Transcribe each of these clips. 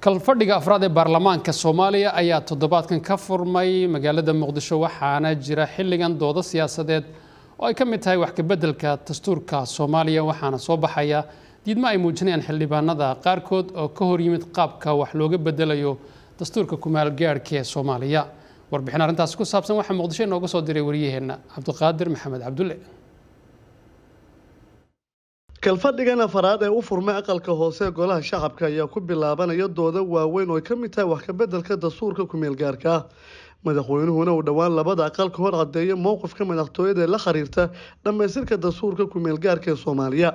kalfadhiga afraad ee baarlamaanka Soomaaliya ayaa toddobaadkan ka furmay magaalada Muqdisho waxaana jira xilligan doodo siyaasadeed oo ay ka mid tahay wax ka beddelka dastuurka Soomaaliya waxaana soo baxaya diidmo ay muujinayaan xildhibaanada qaarkood oo ka hor yimid qaabka wax looga bedelayo dastuurka kumaal gaarka ee Soomaaliya warbixin arrintaas ku saabsan waxa Muqdisho inooga soo diray wariyaheena Cabdiqaadir Maxamed Cabdulle kalfadhigan afraad ee u furmay aqalka hoose golaha shacabka ayaa ku bilaabanaya doodo waaweyn oo ka mid tahay wax ka beddelka dastuurka kumeel gaarka ah madaxweynuhuna uu dhawaan labada aqal ka hor cadeeyay mowqifka madaxtooyada ee la xiriirta dhamaystirka dastuurka kumeel gaarka ee Soomaaliya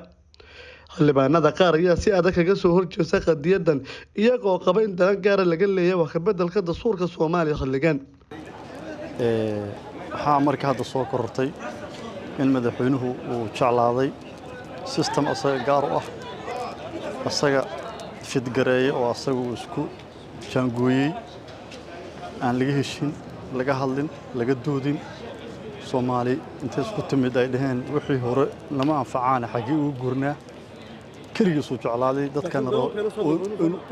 xildhibaanada qaar ayaa si adag kaga soo horjeesta qadiyadan iyagoo qaba in daran gaar laga leeyahay wax ka beddelka dastuurka Soomaaliya xilligan waxaa markaa hadda soo korortay in madaxweynuhu uu jeclaaday system asaga gaar u ah asaga fidgareeyay oo asaga uu isku jaangooyay aan laga heshin laga hadlin laga doodin Soomaali inta isku timid ay dhaheen wixii hore lama anfacaan xaqii uu gurnaa kaliya soo jeclaaday dadkan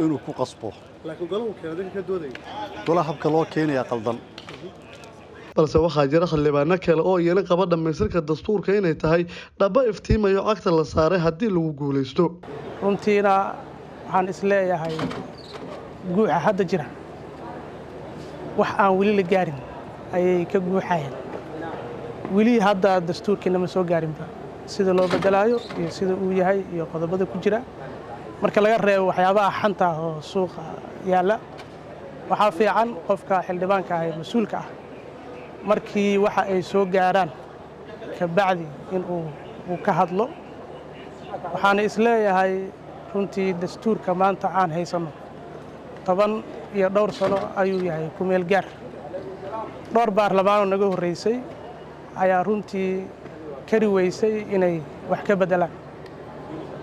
inuu ku qasbo laakiin golaha keenay ka dooday golaha habka loo keenaya qaldan balse waxaa jira xildhibaano kale oo iyana qaba dhamaystirka dastuurka inay tahay dhaba iftiimayo cagta la saaray haddii lagu guuleysto runtiina waxaan isleeyahay guuxa hadda jira wax aan weli la gaarin ayay ka guuxayeen weli hadda dastuurkiina ma soo gaarinba sida loo bedelayo iyo sida uu yahay iyo qodobada ku jira marka laga reebo waxyaabaha xanta oo suuqa yaala waxaa fiican qofka xildhibaanka ah ee mas'uulka ah markii waxa ay soo gaaraan ka bacdi in uu ka hadlo waxaan isleeyahay runtii dastuurka maanta aan haysano 10 iyo dhowr sano ayuu yahay ku meel gaar dhowr baarlamaan oo naga horeysay ayaa runtii kari weysay inay wax ka bedelaan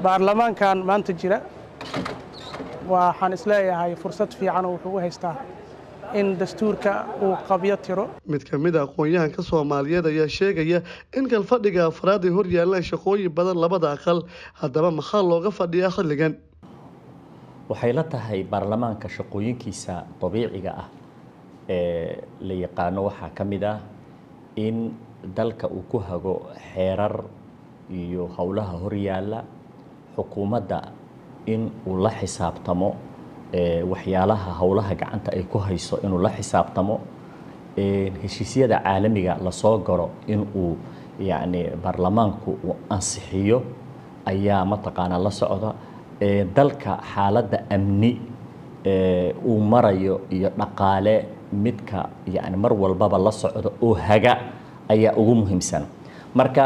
baarlamaankan maanta jira waxaan isleeyahay fursad fiican oo wuxuu u haystaa in dastuurka uu qabyo tiro mid ka mid ah aqoonyahanka Soomaaliyeed ayaa sheegaya in kalfadhiga afraad ay hor yaalaan shaqooyin badan labada aqal haddaba maxaa looga fadhiyaa xilligan waxay la tahay baarlamaanka shaqooyinkiisa dabiiciga ah ee la yaqaano waxaa ka mid ah in dalka uu ku hago xeerar iyo howlaha hor yaala xukuumadda in uu la xisaabtamo waxyaalaha howlaha gacanta ay ku hayso inuu la xisaabtamo heshiisyada caalamiga la soo garo in uu yaani baarlamaanku uu ansixiyo ayaa mataqaana la socda dalka xaaladda amni uu marayo iyo dhaqaale midka yaani mar walbaba la socdo oo haga ayaa ugu muhiimsan marka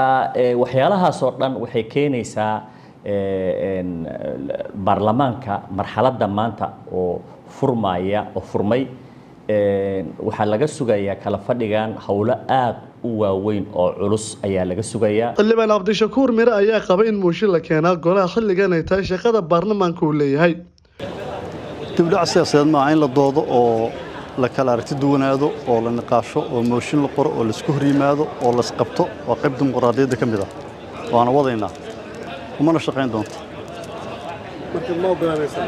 waxyaalahaas oo dhan waxay keenaysaa baarlamaanka marxaladda maanta oo furmay waxaa laga sugayaa kala fadhigan howlo aad u waaweyn oo culus ayaa laga sugayaa xildhibaan Cabdishakuur Mire ayaa qaba in mooshin la keenaa golaha xilligan ay tahay shaqada baarlamaanka uu leeyahay dibdhac siyaasadeed ma in la doodo oo la kala aragti duwanaado oo la niqaasho oo mooshin la qoro oo la isku hor yimaado oo la isqabto waa qayb dimuqraadiyadda ka mid ah waana wadaynaa وما نشقين دونت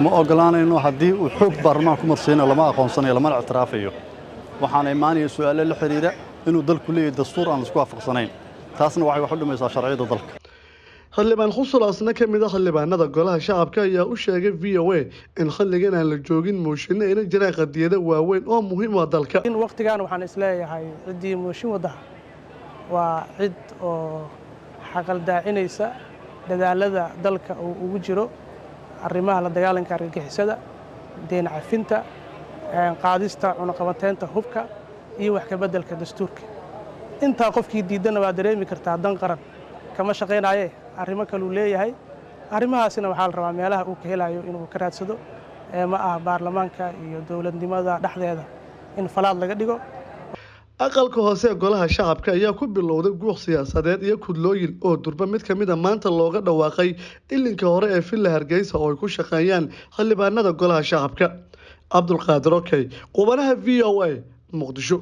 ما أقولان إنه هدي وحب برمان كمر سنة لما أقون سنة لما اعترافيه وحنا إيماني سؤال الحريرة إنه ضل كلية الدستور عن سقوف قصنين تاسنا وعي وحده ما يصير شرعي ضلك xildhibaan khusul asna ka mid ah xildhibaanada golaha shacabka ayaa u sheegay VOA in xilligan aan la joogin mooshinno inay jiraan qadiyado waaweyn oo muhiim ah dalka in waqtigan waxaan isleeyahay cidii mooshin wada waa cid oo xaqal daacinaysa dadaalada dalka uu ugu jiro arrimaha la dagaalanka argagixisada deyn cafinta qaadista cunaqabateynta hubka iyo wax ka beddelka dastuurka inta qofkii diidana waa dareemi kartaa dan qaran kama shaqeynaaye arrimo kale uu leeyahay arrimahaasina waxaa la rabaa meelaha uu ka helayo inuu ka raadsado ma ah baarlamaanka iyo dowladnimada dhexdeeda in falaad laga dhigo aqalka hoose golaha shacabka ayaa ku bilowday guuq siyaasadeed iyo kudlooyin oo durba mid ka mid ah maanta looga dhawaaqay ilinka hore ee Villa Hargeysa oo ay ku shaqeeyaan xildhibaanada golaha shacabka Cabdulqaadir Okey qubanaha VOA Muqdisho